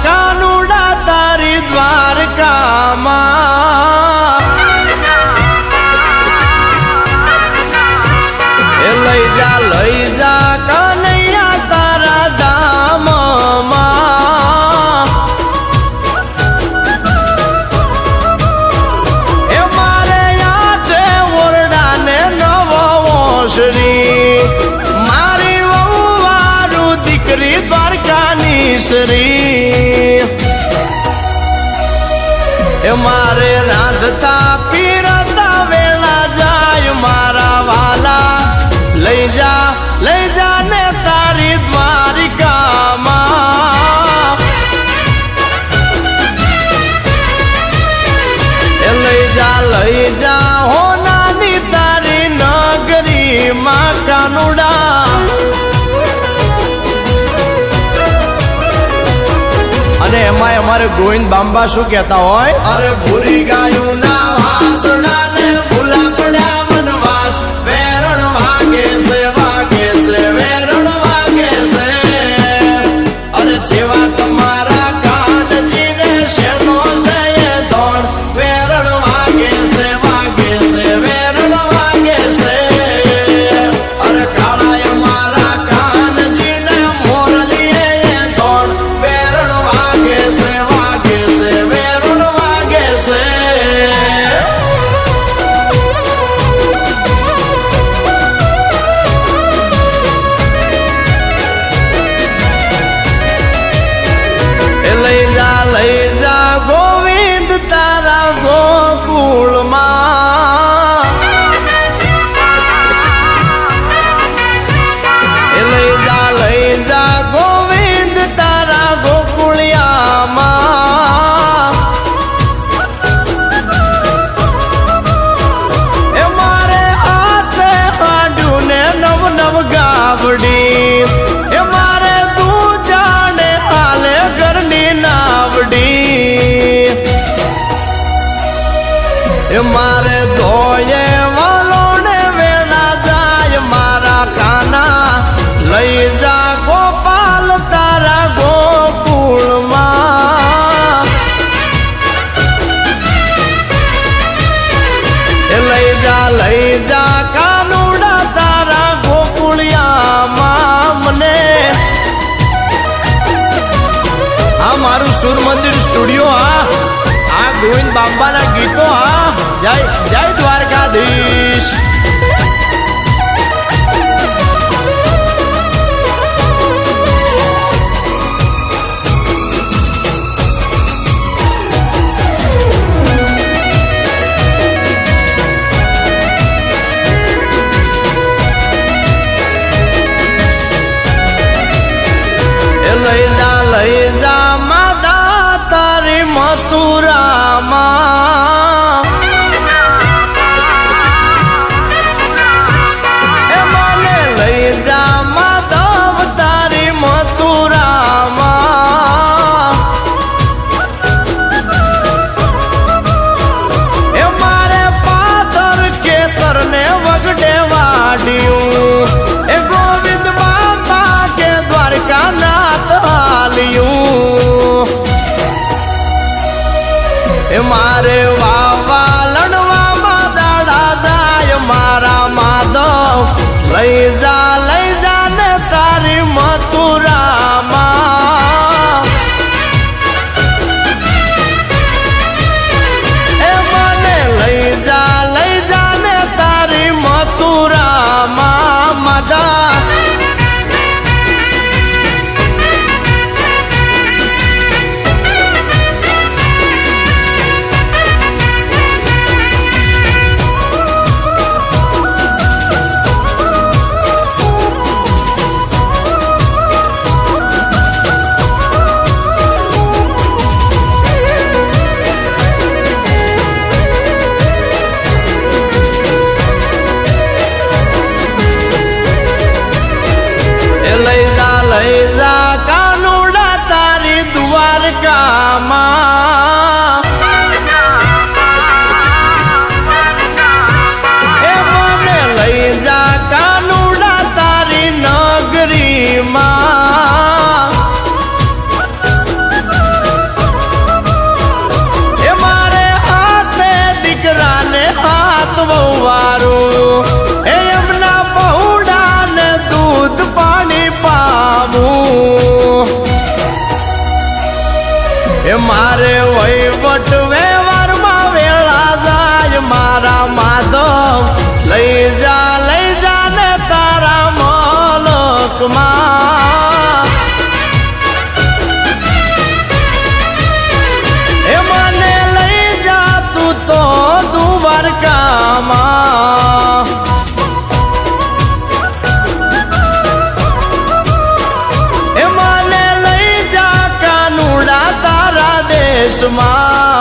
કાનુડા તારી દ્વારકામાં એ લઈ જા કનૈયા તારા ધામમાં એ મારે આઠે ઓરડાને નવો શ્રી મારી વહુવારું દીકરી દ્વારકાની શ્રી એ મારે રાંધતા પીરતા વેળા જાય મારા વાલા લઈ જા ને તારી દ્વારિકામાં એ લઈ જા હો નાની તારી નગરીમાં કાનુડા અને એમાં અમારે ગોવિંદ બાંબા શું કહેતા હોય અરે ભૂરી ગાયું ના વાસણા ને ભૂલા પડ્યા વનવાસ વેરણ વાગે છે વેરણ વાગે છે અરે જેવા તમારા કાનજીને શેનો છે એ દોડ વેરણ વાગે છે વેરણ વાગે છે અરે કાળાએ મારા કાનજીને મોરલીએ એ દોડ વેરણ વાગે છે વેરણ વાગે છે દેશમાં